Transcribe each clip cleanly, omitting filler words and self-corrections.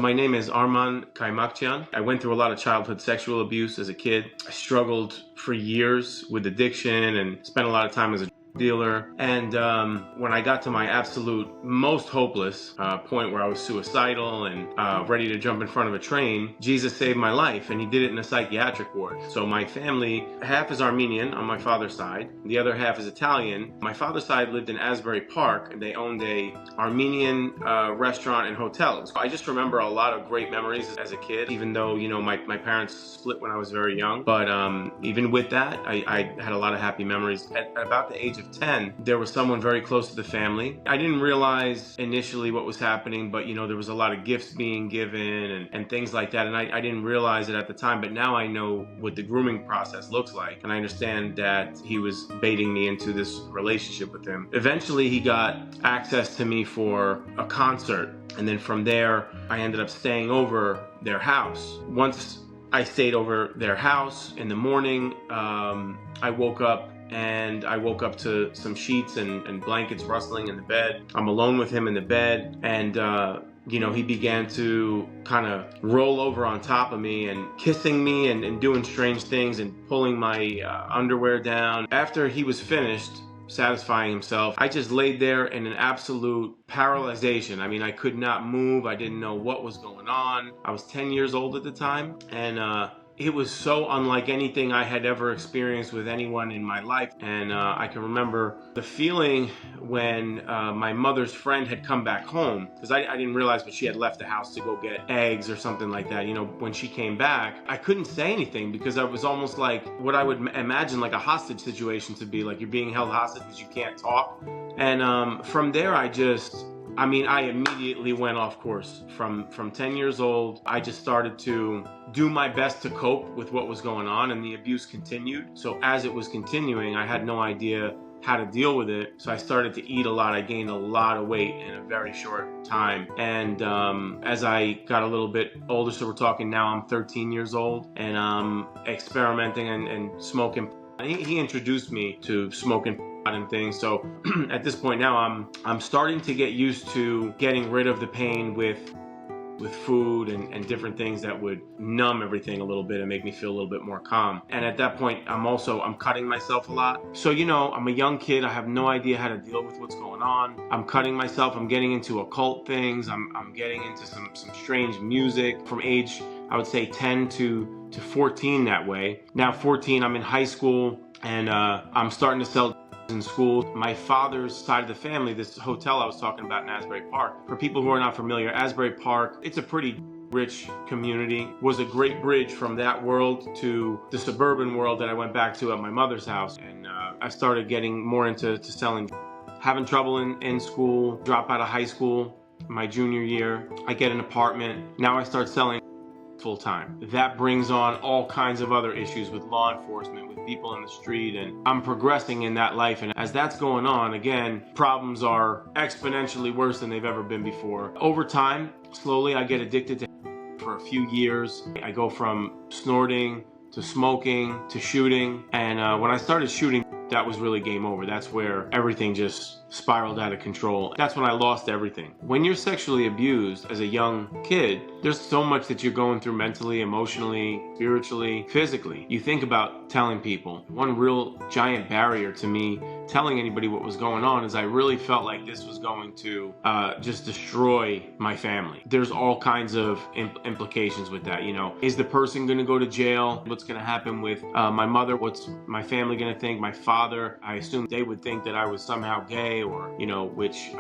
My name is Arman Kaymakcian. I went through a lot of childhood sexual abuse as a kid. I struggled for years with addiction and spent a lot of time as a dealer. And when I got to my absolute most hopeless point where I was suicidal and ready to jump in front of a train, Jesus saved my life, and he did it in a psychiatric ward. So my family, half is Armenian on my father's side, the other half is Italian. My father's side lived in Asbury Park, and they owned a Armenian restaurant and hotel. So I just remember a lot of great memories as a kid, even though, my parents split when I was very young. But even with that, I had a lot of happy memories. At about the age of 10, there was someone very close to the family. I didn't realize initially what was happening, but there was a lot of gifts being given and things like that. And I didn't realize it at the time, but now I know what the grooming process looks like. And I understand that he was baiting me into this relationship with him. Eventually, he got access to me for a concert. And then from there, I ended up staying over their house. Once I stayed over their house in the morning, I woke up to some sheets and blankets rustling in the bed. I'm alone with him in the bed, and he began to kind of roll over on top of me and kissing me and doing strange things and pulling my underwear down. After he was finished satisfying himself, I just laid there in an absolute paralyzation. I mean, I could not move. I didn't know what was going on. I was 10 years old at the time, and it was so unlike anything I had ever experienced with anyone in my life. And I can remember the feeling when my mother's friend had come back home, because I didn't realize, but she had left the house to go get eggs or something like that. When she came back, I couldn't say anything because I was almost like what I would imagine like a hostage situation to be, like you're being held hostage because you can't talk. And from there, I immediately went off course. From 10 years old, I just started to do my best to cope with what was going on, and the abuse continued. So as it was continuing, I had no idea how to deal with it. So I started to eat a lot. I gained a lot of weight in a very short time. And as I got a little bit older, so we're talking now I'm 13 years old, and I'm experimenting and smoking. He introduced me to smoking and things. So at this point now, I'm starting to get used to getting rid of the pain with food and different things that would numb everything a little bit and make me feel a little bit more calm. And at that point, I'm cutting myself a lot. So I'm a young kid. I have no idea how to deal with what's going on. I'm cutting myself. I'm getting into occult things. I'm getting into some strange music from age, I would say 10 to 14 that way. Now 14, I'm in high school, and I'm starting to sell in school. My father's side of the family, this hotel I was talking about in Asbury Park, for people who are not familiar, Asbury Park, it's a pretty rich community, was a great bridge from that world to the suburban world that I went back to at my mother's house. And I started getting more into selling, having trouble in school, drop out of high school my junior year. I get an apartment. Now I start selling full time. That brings on all kinds of other issues with law enforcement, with people in the street, and I'm progressing in that life. And as that's going on, again, problems are exponentially worse than they've ever been before. Over time, slowly, I get addicted to for a few years. I go from snorting to smoking to shooting. And when I started shooting, that was really game over. That's where everything just spiraled out of control. That's when I lost everything. When you're sexually abused as a young kid, there's so much that you're going through mentally, emotionally, spiritually, physically. You think about telling people. One real giant barrier to me telling anybody what was going on is I really felt like this was going to just destroy my family. There's all kinds of implications with that. Is the person going to go to jail? What's going to happen with my mother? What's my family going to think? My father, I assume they would think that I was somehow gay, or which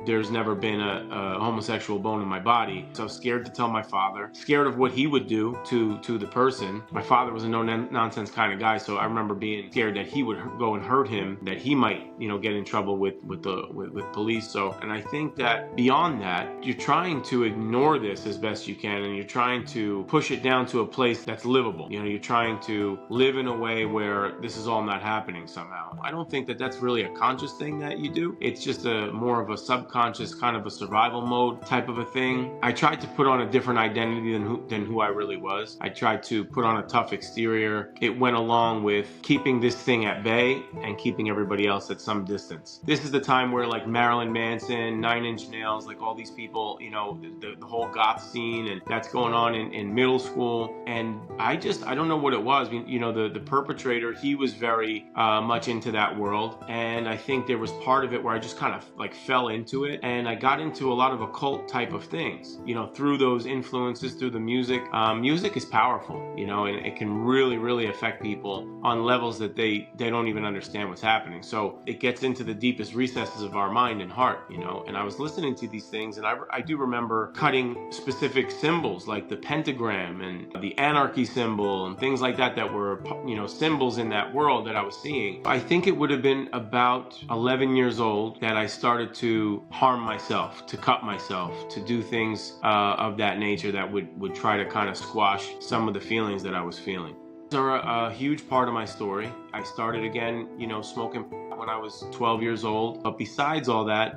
there's never been a homosexual bone in my body. So I was scared to tell my father, scared of what he would do to the person. My father was a no-nonsense kind of guy, so I remember being scared that he would go and hurt him, that he might get in trouble with police. So, and I think that beyond that, you're trying to ignore this as best you can, and you're trying to push it down to a place that's livable. You're trying to live in a way where this is all not happening somehow. I don't think that that's really a conscious thing that you do. It's just more of a subconscious kind of a survival mode type of a thing. I tried to put on a different identity than who I really was. I tried to put on a tough exterior. It went along with keeping this thing at bay and keeping everybody else at some distance. This is the time where like Marilyn Manson, Nine Inch Nails, like all these people, you know, the whole goth scene, and that's going on in middle school. And I don't know what it was. I mean, you know, the perpetrator, he was very much into that world. And I think there was part of it where I just kind of like fell into it. And I got into a lot of occult type of things, you know, through those influences, through the music. Music is powerful, you know, and it can really, really affect people on levels that they don't even understand what's happening. So it gets into the deepest recesses of our mind and heart, you know. And I was listening to these things, and I do remember cutting specific symbols like the pentagram and the anarchy symbol and things like that were, you know, symbols in that world that I was seeing. I think it would have been about 11 years old that I started to harm myself, to cut myself, to do things of that nature that would try to kind of squash some of the feelings that I was feeling. These are a huge part of my story. I started again, you know, smoking when I was 12 years old. But besides all that,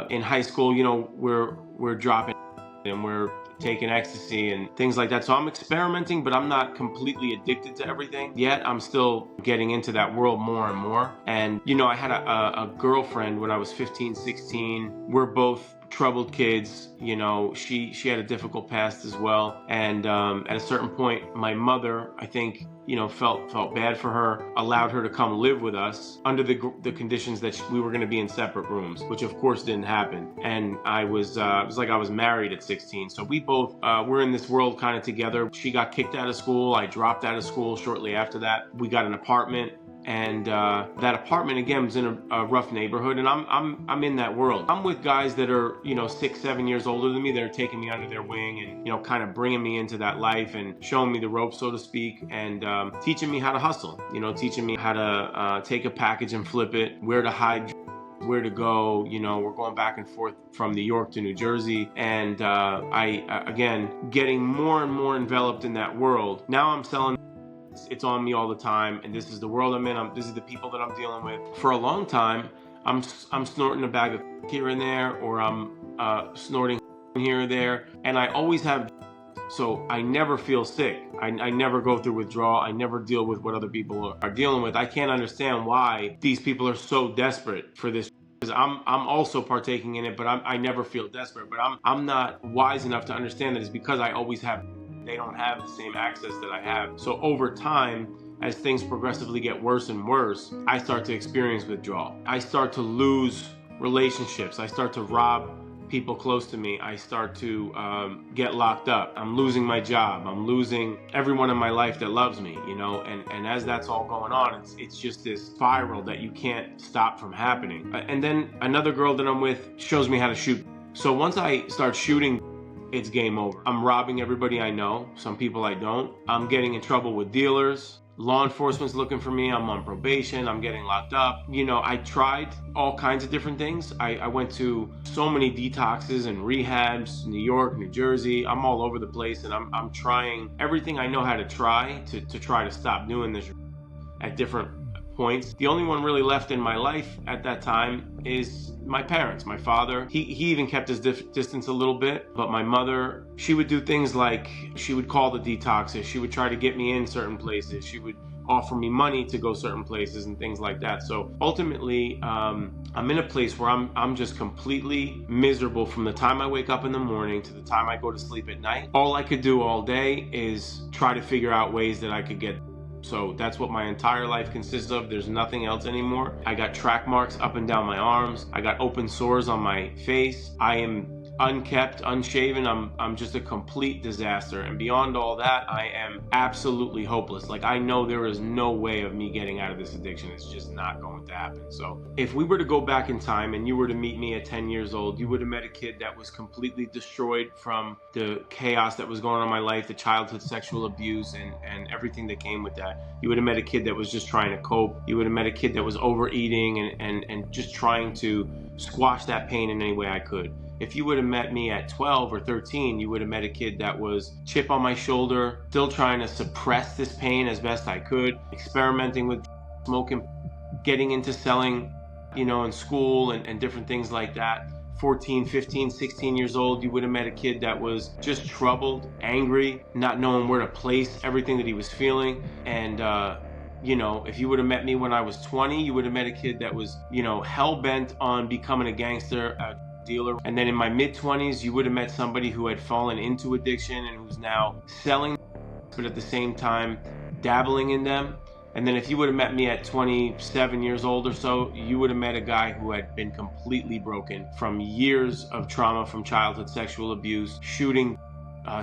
in high school, you know, we're dropping and we're taking ecstasy and things like that. So I'm experimenting, but I'm not completely addicted to everything yet. I'm still getting into that world more and more. And, you know, I had a girlfriend when I was 15, 16. We're both troubled kids, you know. She had a difficult past as well. And at a certain point, my mother, I think, you know, felt bad for her, allowed her to come live with us under the conditions that we were going to be in separate rooms, which of course didn't happen. And it was like I was married at 16. So we both were in this world kind of together. She got kicked out of school. I dropped out of school shortly after that. We got an apartment. And that apartment again was in a rough neighborhood, and I'm in that world. I'm with guys that are, you know, 6, 7 years older than me. That are taking me under their wing and, you know, kind of bringing me into that life and showing me the ropes, so to speak, and teaching me how to hustle. You know, teaching me how to take a package and flip it, where to hide, where to go. You know, we're going back and forth from New York to New Jersey, and I again getting more and more enveloped in that world. Now I'm selling. It's on me all the time, and this is the world I'm in. This is the people that I'm dealing with. For a long time, I'm snorting a bag of here and there, or I'm snorting here or there, and I always have. So I never feel sick. I never go through withdrawal. I never deal with what other people are dealing with. I can't understand why these people are so desperate for this. Because I'm also partaking in it, but I never feel desperate. But I'm not wise enough to understand that it's because I always have. They don't have the same access that I have. So over time, as things progressively get worse and worse, I start to experience withdrawal. I start to lose relationships. I start to rob people close to me. I start to get locked up. I'm losing my job. I'm losing everyone in my life that loves me, you know, and as that's all going on, it's just this spiral that you can't stop from happening. And then another girl that I'm with shows me how to shoot. So once I start shooting, it's game over. I'm robbing everybody I know, some people I don't. I'm getting in trouble with dealers. Law enforcement's looking for me. I'm on probation. I'm getting locked up. You know, I tried all kinds of different things. I went to so many detoxes and rehabs, New York, New Jersey. I'm all over the place, and I'm trying everything I know how to try to stop doing this at different points. The only one really left in my life at that time is my parents. My father, he even kept his distance a little bit, but my mother, she would do things like she would call the detoxes. She would try to get me in certain places. She would offer me money to go certain places and things like that. So ultimately, I'm in a place where I'm just completely miserable from the time I wake up in the morning to the time I go to sleep at night. All I could do all day is try to figure out ways that I could get. So that's what my entire life consists of. There's nothing else anymore. I got track marks up and down my arms. I got open sores on my face. I am unkept, unshaven. I'm just a complete disaster. And beyond all that, I am absolutely hopeless. Like, I know there is no way of me getting out of this addiction. It's just not going to happen. So if we were to go back in time and you were to meet me at 10 years old, you would have met a kid that was completely destroyed from the chaos that was going on in my life, the childhood sexual abuse and everything that came with that. You would have met a kid that was just trying to cope. You would have met a kid that was overeating and just trying to squash that pain in any way I could. If you would have met me at 12 or 13, you would have met a kid that was chip on my shoulder, still trying to suppress this pain as best I could, experimenting with smoking, getting into selling, you know, in school and different things like that. 14, 15, 16 years old, you would have met a kid that was just troubled, angry, not knowing where to place everything that he was feeling. And if you would have met me when I was 20, you would have met a kid that was, hell-bent on becoming a gangster, a dealer. And then in my mid-20s, you would have met somebody who had fallen into addiction and who's now selling, but at the same time dabbling in them. And then if you would have met me at 27 years old or so, you would have met a guy who had been completely broken from years of trauma from childhood sexual abuse, shooting,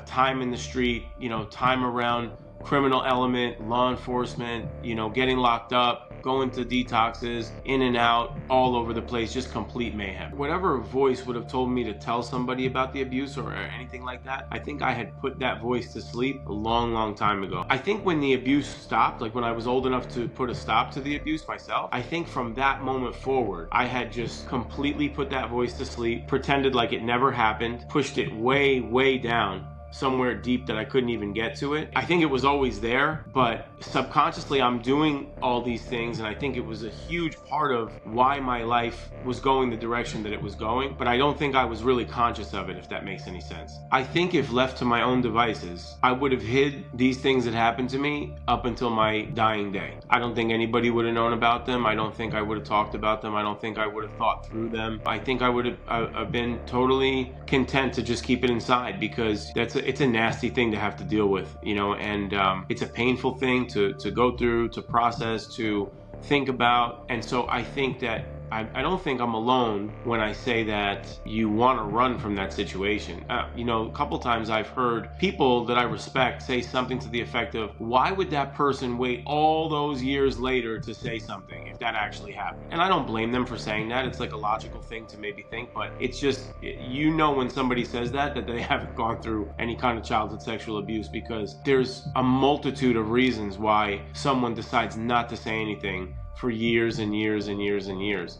time in the street, time around criminal element, law enforcement, getting locked up, going to detoxes, in and out, all over the place, just complete mayhem. Whatever voice would have told me to tell somebody about the abuse or anything like that, I think I had put that voice to sleep a long, long time ago. I think when the abuse stopped, like when I was old enough to put a stop to the abuse myself, I think from that moment forward, I had just completely put that voice to sleep, pretended like it never happened, pushed it way, way down, somewhere deep that I couldn't even get to it. I think it was always there, but subconsciously I'm doing all these things, and I think it was a huge part of why my life was going the direction that it was going, but I don't think I was really conscious of it, if that makes any sense. I think if left to my own devices, I would have hid these things that happened to me up until my dying day. I don't think anybody would have known about them. I don't think I would have talked about them. I don't think I would have thought through them. I think I would have been totally content to just keep it inside, because it's a nasty thing to have to deal with, and it's a painful thing to go through, to process, to think about. And so I think that I don't think I'm alone when I say that you want to run from that situation. A couple times I've heard people that I respect say something to the effect of, why would that person wait all those years later to say something if that actually happened? And I don't blame them for saying that. It's like a logical thing to maybe think, but it's just, when somebody says that they haven't gone through any kind of childhood sexual abuse, because there's a multitude of reasons why someone decides not to say anything for years and years and years and years.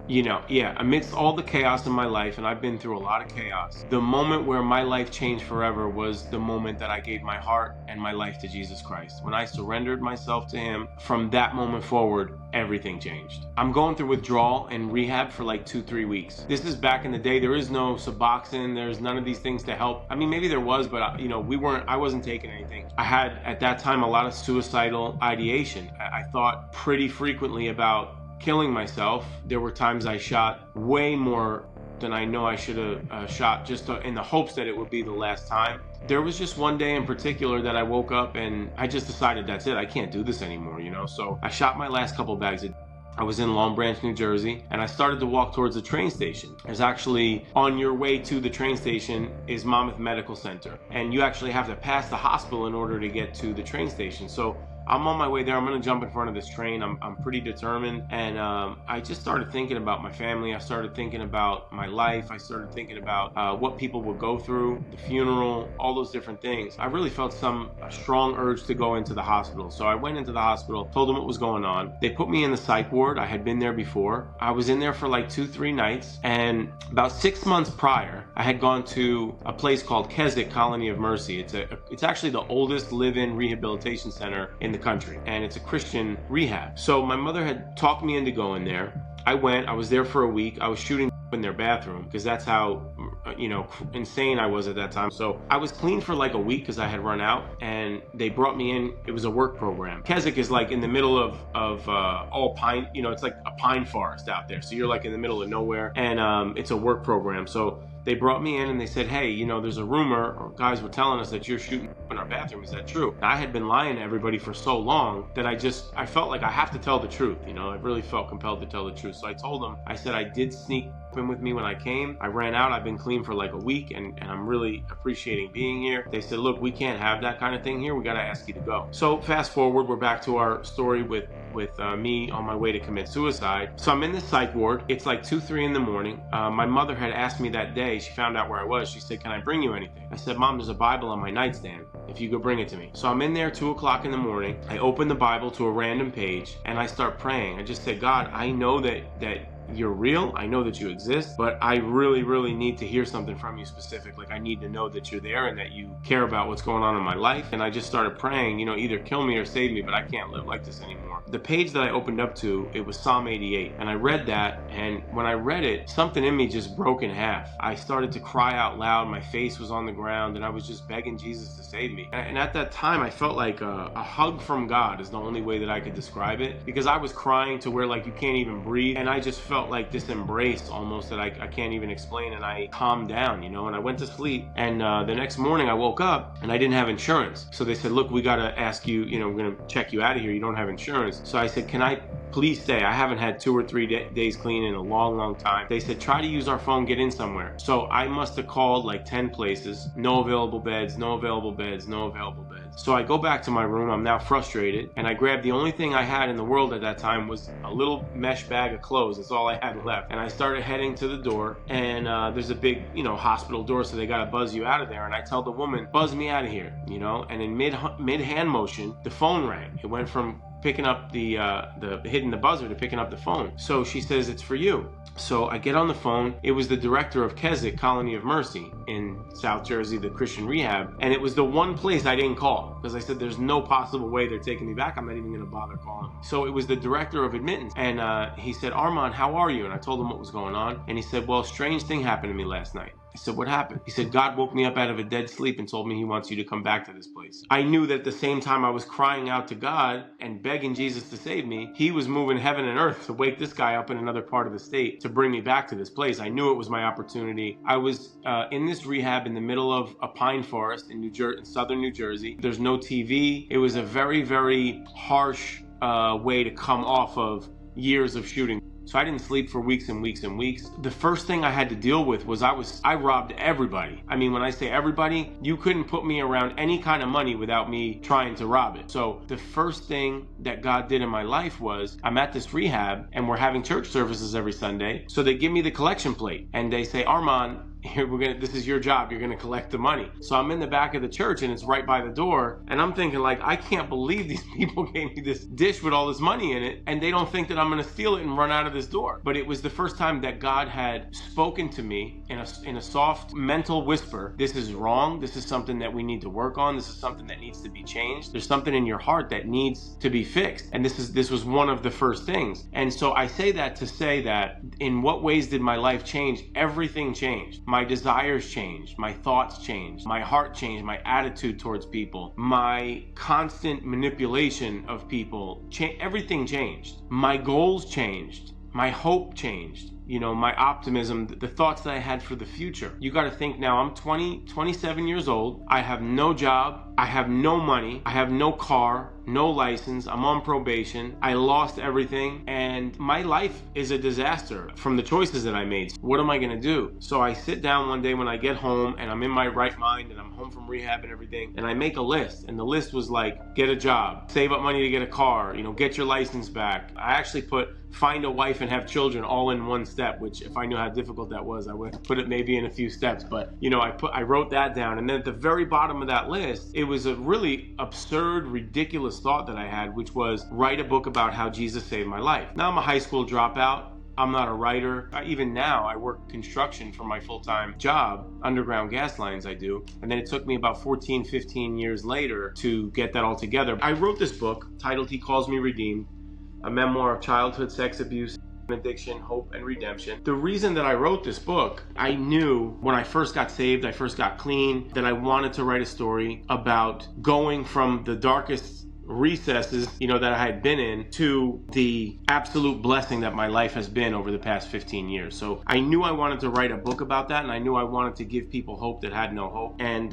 Amidst all the chaos in my life, and I've been through a lot of chaos, the moment where my life changed forever was the moment that I gave my heart and my life to Jesus Christ. When I surrendered myself to Him, from that moment forward, everything changed. I'm going through withdrawal and rehab for like 2-3 weeks. This is back in the day. There is no Suboxone. There's none of these things to help. I mean, maybe there was, but I wasn't taking anything. I had at that time a lot of suicidal ideation. I thought pretty frequently about killing myself. There were times I shot way more than I know I should have shot, just in the hopes that it would be the last time. There was just one day in particular that I woke up and I just decided, that's it, I can't do this anymore, So I shot my last couple bags of I was in Long Branch, New Jersey, and I started to walk towards the train station. There's actually, on your way to the train station is Monmouth Medical Center, and you actually have to pass the hospital in order to get to the train station. So I'm on my way there. I'm going to jump in front of this train. I'm pretty determined. And I just started thinking about my family. I started thinking about my life. I started thinking about what people would go through, the funeral, all those different things. I really felt a strong urge to go into the hospital. So I went into the hospital, told them what was going on. They put me in the psych ward. I had been there before. I was in there for like 2-3 nights. And about 6 months prior, I had gone to a place called Keswick Colony of Mercy. It's actually the oldest live-in rehabilitation center in the country, and it's a Christian rehab. So my mother had talked me into going there. I went. I was there for a week. I was shooting in their bathroom because that's how insane I was at that time. So I was clean for like a week because I had run out, and they brought me in. It was a work program. Keswick is like in the middle of all pine, it's like a pine forest out there, so you're like in the middle of nowhere, and it's a work program. So they brought me in and they said, hey, there's a rumor, or guys were telling us that you're shooting in our bathroom. Is that true? And I had been lying to everybody for so long that I felt like I have to tell the truth. I really felt compelled to tell the truth. So I told them, I said, I did sneak in with me when I came. I ran out. I've been clean for like a week, and I'm really appreciating being here. They said, look, we can't have that kind of thing here. We got to ask you to go. So fast forward, we're back to our story with me on my way to commit suicide. So I'm in this psych ward. It's like 2-3 in the morning. My mother had asked me that day. She found out where I was. She said, can I bring you anything? I said, Mom, there's a Bible on my nightstand, if you could bring it to me. So I'm in there 2 o'clock in the morning. I open the Bible to a random page and I start praying. I just said, God, I know that you're real. I know that you exist, but I really, really need to hear something from you specific. Like, I need to know that you're there and that you care about what's going on in my life. And I just started praying, either kill me or save me, but I can't live like this anymore. The page that I opened up to, it was Psalm 88. And I read that, and when I read it, something in me just broke in half. I started to cry out loud. My face was on the ground, and I was just begging Jesus to save me. And at that time, I felt like a hug from God is the only way that I could describe it, because I was crying to where like you can't even breathe, and I just felt like this embrace almost that I can't even explain. And I calmed down, and I went to sleep. And the next morning I woke up and I didn't have insurance. So they said, look, we got to ask you, we're going to check you out of here. You don't have insurance. So I said, can I please stay? I haven't had 2 or 3 days clean in a long time. They said, try to use our phone, get in somewhere. So I must have called like 10 places, no available beds, no available beds, no available beds. So I go back to my room. I'm now frustrated, and I grabbed the only thing I had in the world at that time was a little mesh bag of clothes. That's all I had left. And I started heading to the door, and there's a big, hospital door, so they got to buzz you out of there. And I tell the woman, buzz me out of here, and in mid hand motion, the phone rang. It went from picking up the hitting the buzzer to picking up the phone. So she says, it's for you. So I get on the phone. It was the director of Keswick Colony of Mercy in South Jersey, the Christian rehab. And it was the one place I didn't call, because I said, there's no possible way they're taking me back. I'm not even going to bother calling. So it was the director of admittance. And he said, Arman, how are you? And I told him what was going on. And he said, well, a strange thing happened to me last night. I said, what happened? He said, God woke me up out of a dead sleep and told me he wants you to come back to this place. I knew that at the same time I was crying out to God and begging Jesus to save me, he was moving heaven and earth to wake this guy up in another part of the state to bring me back to this place. I knew it was my opportunity. I was in this rehab in the middle of a pine forest in southern New Jersey. There's no TV. It was a very, very harsh way to come off of years of shooting. So I didn't sleep for weeks and weeks and weeks. The first thing I had to deal with was I robbed everybody. I mean, when I say everybody, you couldn't put me around any kind of money without me trying to rob it. So the first thing that God did in my life was, I'm at this rehab and we're having church services every Sunday. So they give me the collection plate and they say, Arman, this is your job. You're going to collect the money. So I'm in the back of the church and it's right by the door. And I'm thinking like, I can't believe these people gave me this dish with all this money in it. And they don't think that I'm going to steal it and run out of this door. But it was the first time that God had spoken to me in a soft mental whisper. This is wrong. This is something that we need to work on. This is something that needs to be changed. There's something in your heart that needs to be fixed. And this was one of the first things. And so I say that to say that in what ways did my life change? Everything changed. My desires changed, my thoughts changed, my heart changed, my attitude towards people, my constant manipulation of people, everything changed. My goals changed, my hope changed. My optimism, the thoughts that I had for the future. You got to think now, I'm 27 years old. I have no job. I have no money. I have no car, no license. I'm on probation. I lost everything. And my life is a disaster from the choices that I made. What am I going to do? So I sit down one day when I get home and I'm in my right mind and I'm home from rehab and everything. And I make a list. And the list was like, get a job, save up money to get a car, get your license back. I actually put find a wife and have children all in one step, which if I knew how difficult that was, I would put it maybe in a few steps. But I wrote that down, and then at the very bottom of that list, it was a really absurd, ridiculous thought that I had, which was write a book about how Jesus saved my life. Now I'm a high school dropout. I'm not a writer. Even now, I work construction for my full-time job, underground gas lines I do. And then it took me about 14, 15 years later to get that all together. I wrote this book titled He Calls Me Redeemed, a memoir of childhood sex abuse, addiction, hope, and redemption. The reason that I wrote this book, I knew when I first got saved, I first got clean, that I wanted to write a story about going from the darkest recesses, that I had been in to the absolute blessing that my life has been over the past 15 years. So I knew I wanted to write a book about that, and I knew I wanted to give people hope that had no hope. And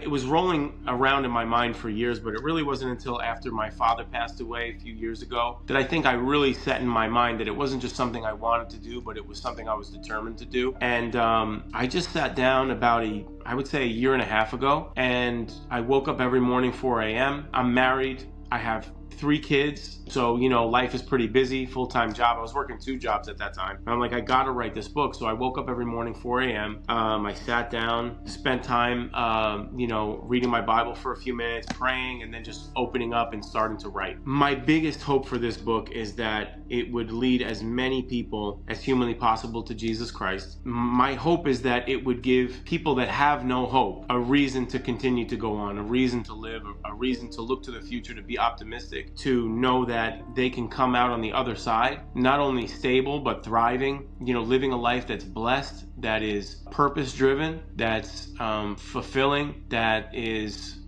it was rolling around in my mind for years, but it really wasn't until after my father passed away a few years ago that I think I really set in my mind that it wasn't just something I wanted to do, but it was something I was determined to do. And I just sat down about I would say a year and a half ago, and I woke up every morning 4 a.m. I'm married. I have 3 kids. So, life is pretty busy, full-time job. I was working 2 jobs at that time. And I'm like, I got to write this book. So I woke up every morning, 4 a.m. I sat down, spent time, reading my Bible for a few minutes, praying, and then just opening up and starting to write. My biggest hope for this book is that it would lead as many people as humanly possible to Jesus Christ. My hope is that it would give people that have no hope a reason to continue to go on, a reason to live, a reason to look to the future, to be optimistic, to know that they can come out on the other side, not only stable, but thriving, living a life that's blessed, that is purpose-driven, that's fulfilling, that is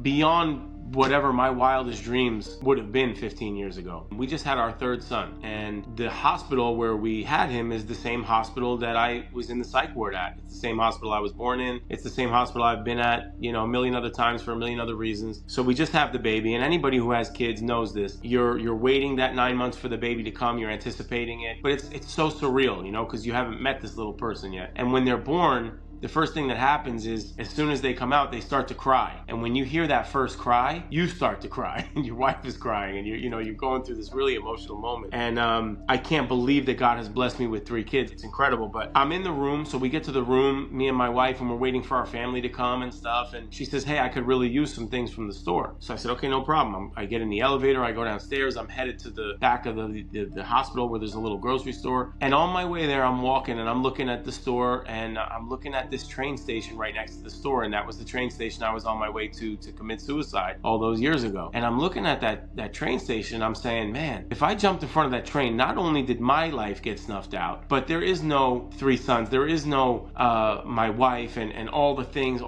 beyond whatever my wildest dreams would have been 15 years ago. We just had our 3rd son, and the hospital where we had him is the same hospital that I was in the psych ward at. It's the same hospital I was born in. It's the same hospital I've been at, a million other times for a million other reasons. So we just have the baby, and anybody who has kids knows this. You're waiting that 9 months for the baby to come. You're anticipating it, but it's so surreal, because you haven't met this little person yet. And when they're born, the first thing that happens is as soon as they come out, they start to cry. And when you hear that first cry, you start to cry and your wife is crying and you're going through this really emotional moment. And I can't believe that God has blessed me with 3 kids. It's incredible. But I'm in the room. So we get to the room, me and my wife, and we're waiting for our family to come and stuff. And she says, hey, I could really use some things from the store. So I said, okay, no problem. I get in the elevator. I go downstairs. I'm headed to the back of the hospital where there's a little grocery store. And on my way there, I'm walking and I'm looking at the store and I'm looking at this train station right next to the store, and that was the train station I was on my way to commit suicide all those years ago. And I'm looking at that train station, I'm saying, man, if I jumped in front of that train, not only did my life get snuffed out, but there is no 3 sons, there is no my wife and all the things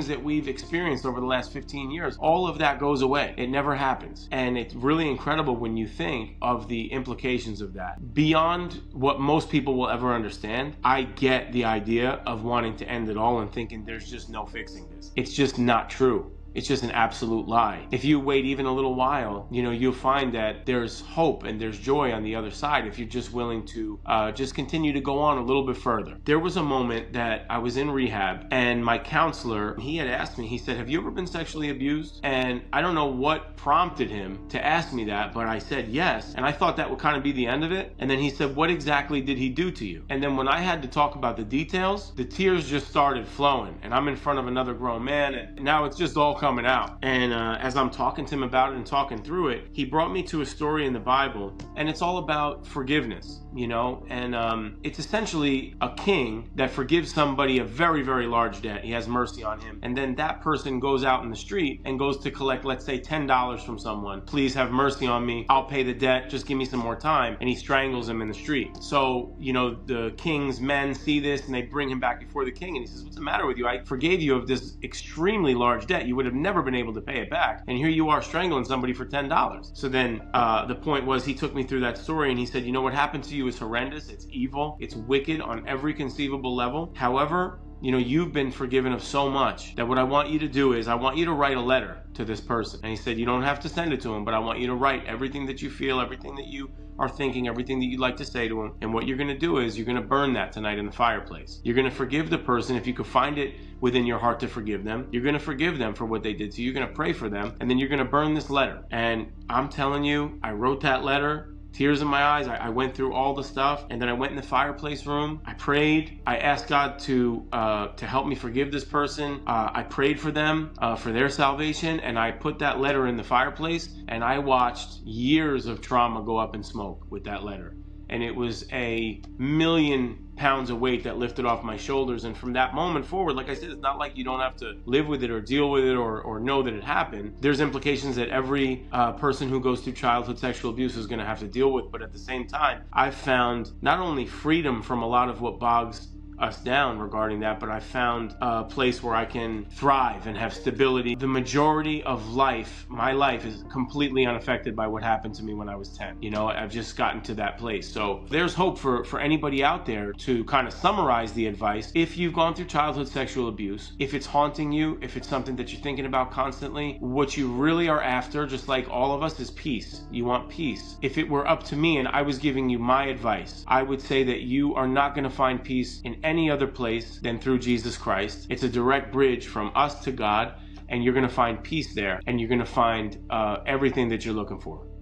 that we've experienced over the last 15 years, all of that goes away. It never happens. And it's really incredible when you think of the implications of that. Beyond what most people will ever understand, I get the idea of wanting to end it all and thinking there's just no fixing this. It's just not true. It's just an absolute lie. If you wait even a little while, you'll find that there's hope and there's joy on the other side if you're just willing to just continue to go on a little bit further. There was a moment that I was in rehab and my counselor, he had asked me, he said, have you ever been sexually abused? And I don't know what prompted him to ask me that, but I said yes. And I thought that would kind of be the end of it. And then he said, what exactly did he do to you? And then when I had to talk about the details, the tears just started flowing. And I'm in front of another grown man, and now it's just all coming out. And as I'm talking to him about it and talking through it, he brought me to a story in the Bible, and it's all about forgiveness, and it's essentially a king that forgives somebody a very, very large debt. He has mercy on him, and then that person goes out in the street and goes to collect, let's say, $10 from someone. Please have mercy on me. I'll pay the debt. Just give me some more time. And he strangles him in the street. So, the king's men see this and they bring him back before the king, and he says, what's the matter with you? I forgave you of this extremely large debt. You would have never been able to pay it back, and here you are strangling somebody for $10. So then the point was, he took me through that story and he said, what happened to you is horrendous, it's evil, it's wicked on every conceivable level. However, you've been forgiven of so much that what I want you to do is I want you to write a letter to this person. And he said, you don't have to send it to him, but I want you to write everything that you feel, everything that you are thinking, everything that you'd like to say to him. And what you're going to do is you're going to burn that tonight in the fireplace. You're going to forgive the person. If you could find it within your heart to forgive them, you're going to forgive them for what they did to you. You're going to pray for them, and then you're going to burn this letter. And I'm telling you, I wrote that letter. Tears in my eyes. I went through all the stuff, and then I went in the fireplace room. I prayed. I asked God to help me forgive this person. I prayed for them, for their salvation, and I put that letter in the fireplace, and I watched years of trauma go up in smoke with that letter. And it was a 1,000,000 pounds of weight that lifted off my shoulders. And from that moment forward, like I said, it's not like you don't have to live with it or deal with it or know that it happened. There's implications that every person who goes through childhood sexual abuse is going to have to deal with. But at the same time, I've found not only freedom from a lot of what bogs us down regarding that, but I found a place where I can thrive and have stability. The majority of life, my life, is completely unaffected by what happened to me when I was 10. I've just gotten to that place. So there's hope for anybody out there. To kind of summarize the advice, if you've gone through childhood sexual abuse, if it's haunting you, if it's something that you're thinking about constantly, what you really are after, just like all of us, is peace. You want peace. If it were up to me and I was giving you my advice, I would say that you are not going to find peace in any other place than through Jesus Christ. It's a direct bridge from us to God. and you're going to find peace there, and you're going to find everything that you're looking for.